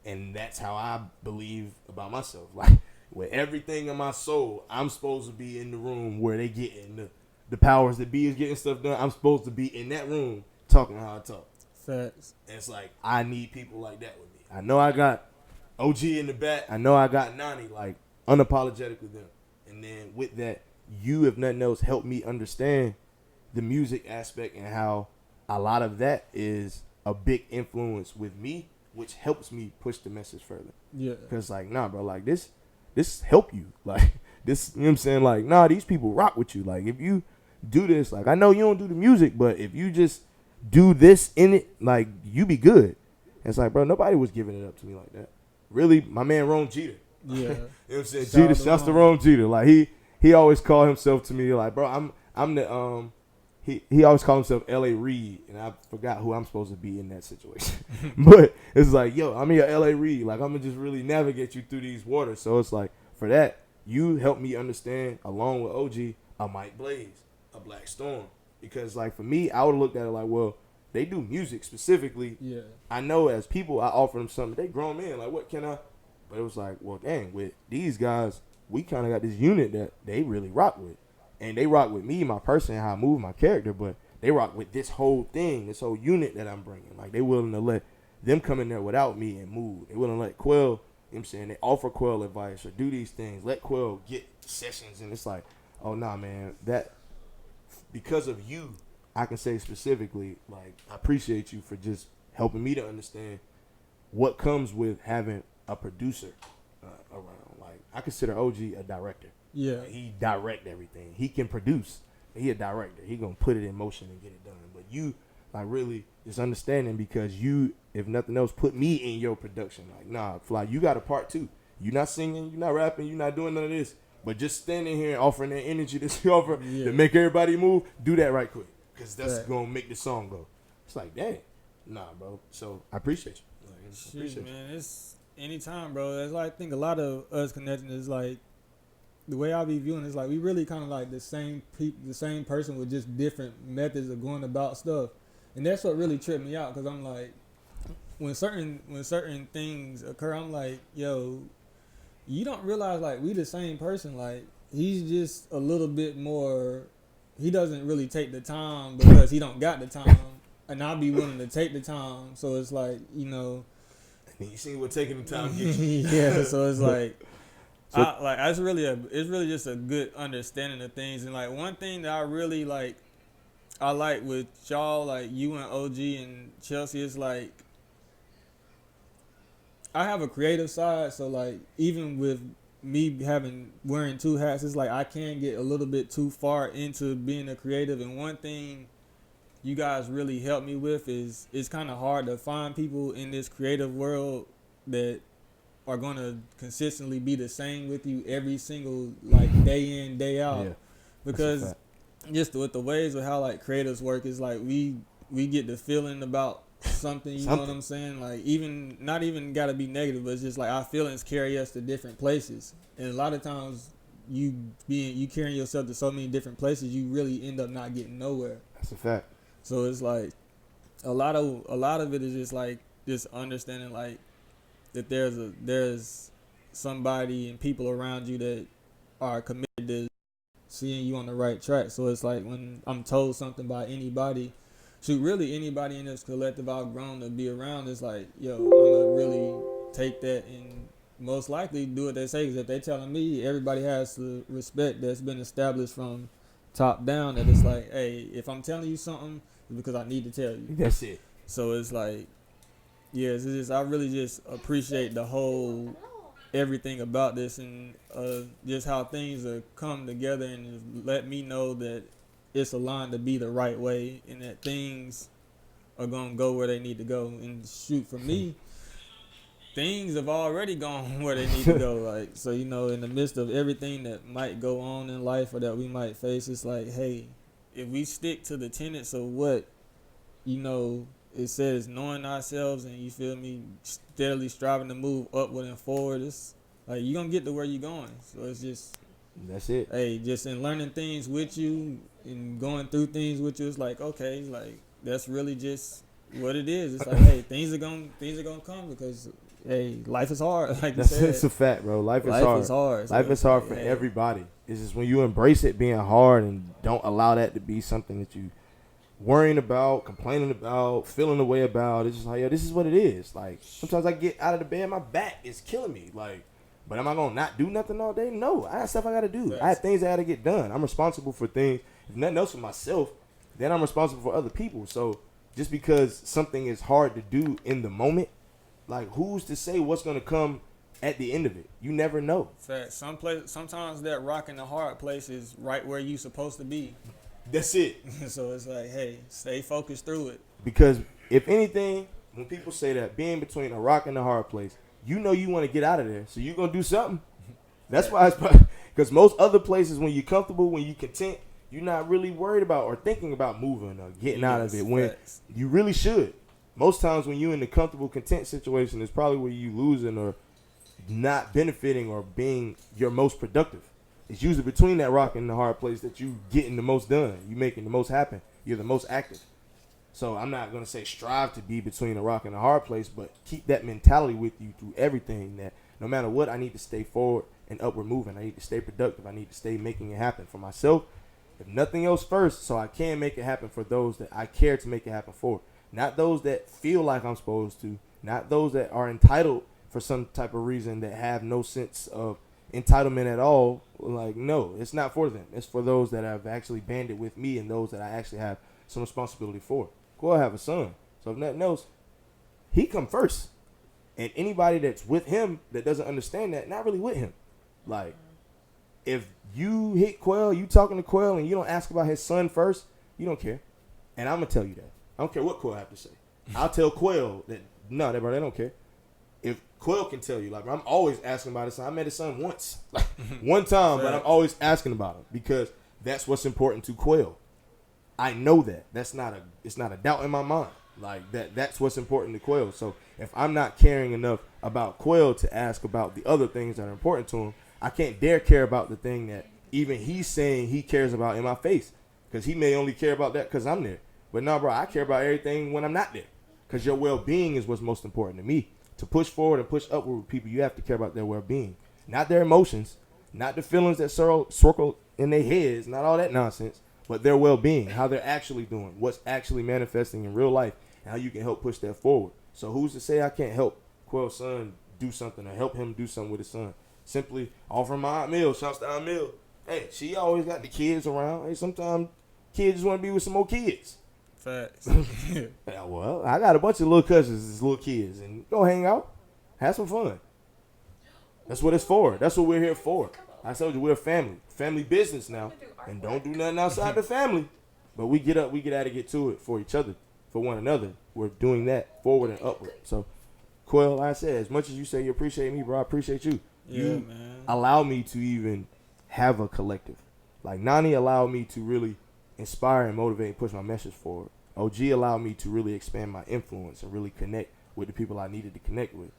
S1: And that's how I believe about myself. Like, with everything in my soul, I'm supposed to be in the room where they getting the powers that be is getting stuff done. I'm supposed to be in that room talking how I talk.
S8: Facts.
S1: And it's like, I need people like that with me. I know I got OG in the back. I know I got Nani, like, unapologetic with them. And then with that, you, if nothing else, help me understand the music aspect and how a lot of that is a big influence with me, which helps me push the message further.
S8: Yeah.
S1: Because, like, nah, bro, like, this help you. Like, this, you know what I'm saying? Like, nah, these people rock with you. Like, if you do this, like, I know you don't do the music, but if you just do this in it, like, you be good. And it's like, bro, nobody was giving it up to me like that. Really, my man, Rome Jeter.
S8: Yeah.
S1: You know what I'm saying? Shouts to Rome Jeter. Like, he always called himself to me, like, bro, I'm the, he always called himself L.A. Reid, and I forgot who I'm supposed to be in that situation. But it's like, yo, I'm your L.A. Reid. Like, I'm going to just really navigate you through these waters. So it's like, for that, you helped me understand, along with OG, a Mike Blaze, a Black Storm. Because, like, for me, I would have looked at it like, well, they do music specifically.
S8: Yeah.
S1: I know as people, I offer them something. They grown men. Like, what can I? But it was like, well, dang, with these guys, we kind of got this unit that they really rock with. And they rock with me, my person, how I move, my character. But they rock with this whole thing, this whole unit that I'm bringing. Like, they willing to let them come in there without me and move. They wouldn't let Quell, you know what I'm saying, they offer Quell advice or do these things. Let Quell get sessions, and it's like, oh, nah, man, that because of you, I can say specifically, like, I appreciate you for just helping me to understand what comes with having a producer around. Like, I consider OG a director.
S8: Yeah.
S1: Like, he direct everything. He can produce. He a director. He gonna put it in motion and get it done. But you, like, really just understanding, because you, if nothing else, put me in your production. Like, nah, Phly, you got a part too. You not singing, you not rapping, you not doing none of this. But just standing here and offering that energy that you offer to make everybody move, do that right quick. Because that's going to make the song go. It's like, dang. Nah, bro. So, I appreciate you. Like, I appreciate you.
S8: Man, it's anytime, bro. That's like, I think a lot of us connecting is like, the way I be viewing it is like, we really kind of like the same people, the same person with just different methods of going about stuff. And that's what really tripped me out, because I'm like, when certain things occur, I'm like, yo, you don't realize, like, we the same person. Like, he's just a little bit more, he doesn't really take the time because he don't got the time, and I'll be willing to take the time. So it's like, you know,
S1: you see what taking the time gets you.
S8: yeah. So it's like, it's really just a good understanding of things. And like, one thing that I really like with y'all, like you and OG and Chelsea, is like, I have a creative side, so like, even with me wearing two hats, it's like I can get a little bit too far into being a creative. And one thing you guys really help me with is, it's kind of hard to find people in this creative world that are going to consistently be the same with you every single, like, day in, day out. Yeah, because just with the ways of how, like, creatives work, is like we get the feeling about something, you know what I'm saying? Like, even not even got to be negative, but it's just like our feelings carry us to different places. And a lot of times you carrying yourself to so many different places, you really end up not getting nowhere.
S1: That's a fact. So
S8: it's like a lot of it is just like, just understanding, like, that there's somebody and people around you that are committed to seeing you on the right track. So it's like, when I'm told something by anybody, really anybody in this collective I've grown to be around, is like, yo, I'm gonna really take that and most likely do what they say. Because if they're telling me, everybody has the respect that's been established from top down, that it's like, hey, if I'm telling you something, it's because I need to tell you.
S1: That's it.
S8: So it's like, yeah, it's just, I really just appreciate the whole everything about this, and just how things have come together, and let me know that it's aligned to be the right way, and that things are gonna go where they need to go. And shoot, for me, things have already gone where they need to go. Like, so, you know, in the midst of everything that might go on in life or that we might face, it's like, hey, if we stick to the tenets of what, you know, it says, knowing ourselves, and, you feel me, steadily striving to move upward and forward, it's like, you're gonna get to where you're going. So it's just,
S1: that's it.
S8: Hey, just in learning things with you and going through things with you, it's like, okay, like, that's really just what it is. It's like, hey, things are gonna come, because, hey, life is hard. Like you said,
S1: it's a fact, bro. Life is hard.
S8: So
S1: life is hard for everybody. It's just when you embrace it being hard and don't allow that to be something that you worrying about, complaining about, feeling the way about. It's just like, yo, this is what it is. Like, sometimes I get out of the bed, my back is killing me. Like, but am I gonna not do nothing all day? No, I have stuff I gotta do. I have things I gotta get done. I'm responsible for things. If nothing else for myself, then I'm responsible for other people. So just because something is hard to do in the moment, like, who's to say what's gonna come at the end of it? You never know.
S8: Fact. Sometimes that rock in the hard place is right where you supposed to be.
S1: That's it.
S8: So it's like, hey, stay focused through it.
S1: Because if anything, when people say that, being between a rock and a hard place, you know you want to get out of there, so you're going to do something. That's why it's because most other places, when you're comfortable, when you're content, you're not really worried about or thinking about moving or getting out of it, when you really should. Most times when you're in the comfortable, content situation, is probably where you losing or not benefiting or being your most productive. It's usually between that rock and the hard place that you getting the most done. You making the most happen. You're the most active. So I'm not going to say strive to be between a rock and a hard place, but keep that mentality with you through everything, that no matter what, I need to stay forward and upward moving. I need to stay productive. I need to stay making it happen for myself, if nothing else first, so I can make it happen for those that I care to make it happen for. Not those that feel like I'm supposed to,
S2: not those that are entitled for some type of reason that have no sense of entitlement at all. Like, no, it's not for them. It's for those that have actually banded with me and those that I actually have some responsibility for. Quale have a son, so if nothing else, he come first. And anybody that's with him that doesn't understand that, not really with him. Like, if you hit Quale, you talking to Quale, and you don't ask about his son first, you don't care. And I'm gonna tell you that. I don't care what Quale have to say. I'll tell Quale that no, that bro, they don't care. If Quale can tell you, like, I'm always asking about his son. I met his son once, like, one time, but I'm always asking about him because that's what's important to Quale. I know that. It's not a doubt in my mind. Like, that's what's important to Quale. So if I'm not caring enough about Quale to ask about the other things that are important to him, I can't dare care about the thing that even he's saying he cares about in my face, because he may only care about that because I'm there. But no, bro, I care about everything when I'm not there, because your well-being is what's most important to me. To push forward and push upward with people, you have to care about their well-being, not their emotions, not the feelings that circle in their heads, not all that nonsense, but their well-being, how they're actually doing, what's actually manifesting in real life, and how you can help push that forward. So who's to say I can't help Quale's son do something or help him do something with his son? Simply offer my Aunt Mill. Shouts to Aunt Mill. Hey, she always got the kids around. Hey, sometimes kids just want to be with some more kids.
S8: Facts.
S2: Yeah, well, I got a bunch of little cousins as little kids, and go hang out, have some fun. That's what it's for. That's what we're here for. I told you, we're a family business now, and don't do nothing outside the family. But we get up, we get out to get to it for each other, for one another. We're doing that forward and upward. So, Quale, like I said, as much as you say you appreciate me, bro, I appreciate you.
S8: Yeah,
S2: You
S8: man.
S2: allow me to even have a collective. Like, Nani allowed me to really inspire and motivate and push my message forward. OG allowed me to really expand my influence and really connect with the people I needed to connect with.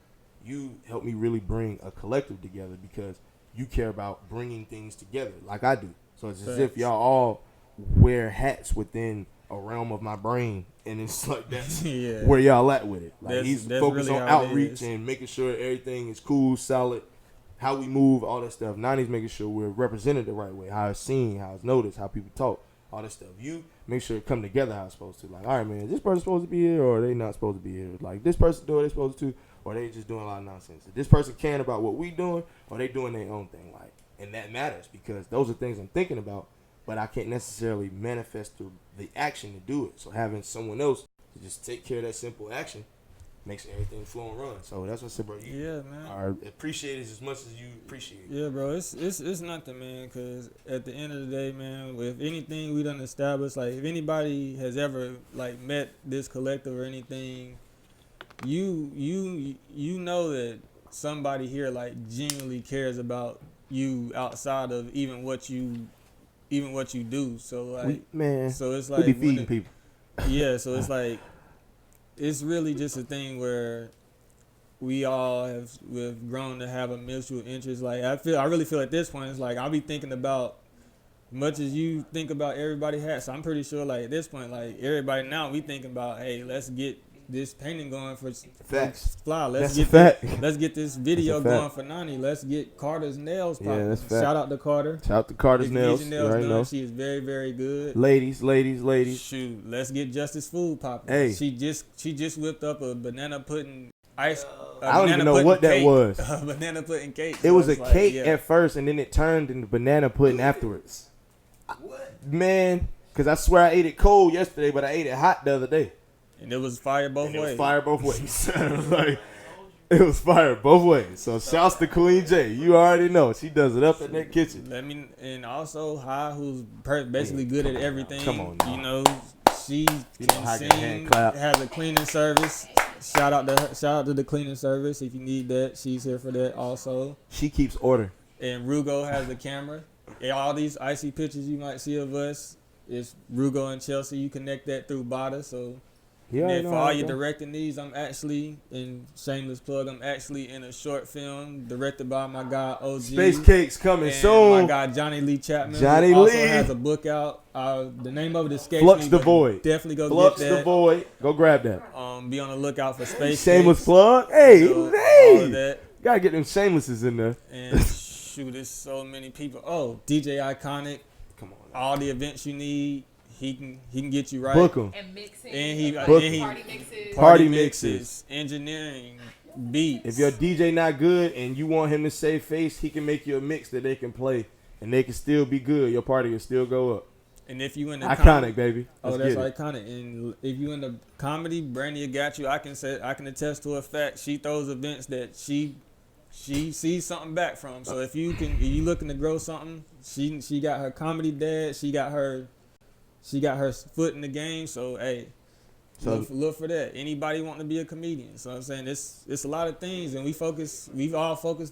S2: You helped me really bring a collective together because you care about bringing things together like I do. So it's as if y'all all wear hats within a realm of my brain, and it's like that's
S8: Yeah.
S2: where y'all at with it. Like, he's
S8: that's
S2: focused
S8: really
S2: on
S8: how it
S2: outreach
S8: is.
S2: and making sure everything is cool, solid, how we move, all that stuff. Nani's making sure we're represented the right way, how it's seen, how it's noticed, how people talk, all that stuff. You make sure it come together how it's supposed to. Like, all right, man, is this person supposed to be here or are they not supposed to be here? Like, this person doing what they supposed to, or they just doing a lot of nonsense? Is this person caring about what we doing, or they doing their own thing? Like, and that matters because those are things I'm thinking about, but I can't necessarily manifest through the action to do it. So having someone else to just take care of that simple action makes everything flow and run. So that's what I said, bro. You
S8: Yeah, man.
S2: are appreciated as much as you appreciate it.
S8: Yeah, bro, it's nothing, man. Because at the end of the day, man, if anything we done established, like if anybody has ever like met this collective or anything, you know that somebody here like genuinely cares about you outside of even what you do. So like, so it's like
S2: we be feeding people.
S8: Yeah, so it's like it's really just a thing where we all we've grown to have a mutual interest. Like I really feel at this point it's like I'll be thinking about much as you think about everybody has. So I'm pretty sure like at this point like everybody now we thinking about, hey, let's get this painting going for
S2: Facts.
S8: Phly. Let's get this video going for Nani. Let's get Carter's nails popping.
S2: Yeah, that's fact.
S8: Shout out to Carter.
S2: Shout out to Carter's
S8: If you
S2: nails.
S8: get
S2: You
S8: your nails
S2: already
S8: done,
S2: know.
S8: she is very, very good.
S2: Ladies.
S8: Shoot, let's get Justice Food popping.
S2: Hey.
S8: She just whipped up a banana pudding ice.
S2: I don't even know what that was.
S8: A banana pudding cake.
S2: It
S8: So
S2: was a
S8: it's like,
S2: cake
S8: yeah.
S2: at first, and then it turned into banana pudding afterwards. What? Man, because I swear I ate it cold yesterday, but I ate it hot the other day.
S8: And it was fire both
S2: And it
S8: ways.
S2: was fire both ways. It was like, it was fire both ways. So shouts to Queen J. You already know. She does it up in that kitchen.
S8: And also Hi, who's basically good at everything.
S2: Come on now.
S8: You know, she
S2: You know
S8: can
S2: how I can
S8: sing,
S2: hand clap.
S8: has a cleaning service. Shout out to the cleaning service. If you need that, she's here for that also.
S2: She keeps order.
S8: And Rugo has the camera. And all these icy pictures you might see of us, it's Rugo and Chelsea. You connect that through BATA. So
S2: Yeah,
S8: and for all your directing these, I'm actually, in shameless plug, I'm actually in a short film directed by my guy OG.
S2: Space Cakes coming
S8: and
S2: soon.
S8: my guy Johnny Lee Chapman.
S2: Johnny
S8: who also
S2: Lee.
S8: has a book out. The name of it escapes
S2: Flux
S8: me,
S2: the
S8: but
S2: Void.
S8: Definitely go
S2: Flux
S8: get
S2: the
S8: that.
S2: Void. Go grab that.
S8: Be on the lookout for Space
S2: Shameless
S8: Cakes,
S2: plug. Hey,
S8: you know, all of
S2: hey.
S8: that.
S2: Gotta get them shamelesses in there.
S8: And shoot, there's so many people. Oh, DJ Iconic.
S2: Come on. Now.
S8: All the events you need, he can get you right.
S9: Book him.
S4: And mixing.
S8: And he-
S4: like
S8: and
S9: he-
S4: party mixes.
S9: Party mixes.
S8: engineering, beats.
S9: If your DJ not good and you want him to save face, he can make you a mix that they can play and they can still be good. Your party will still go up.
S8: And if you in the
S9: Iconic, baby.
S8: Oh,
S9: Let's
S8: that's
S9: get it.
S8: iconic. And if you in the comedy, Brandy got you. I can attest to a fact. She throws events that she sees something back from. So if you looking to grow something, she got her comedy dad. She got her foot in the game. So hey,
S9: So
S8: look for that. Anybody wanting to be a comedian. So I'm saying it's a lot of things, and we've all focused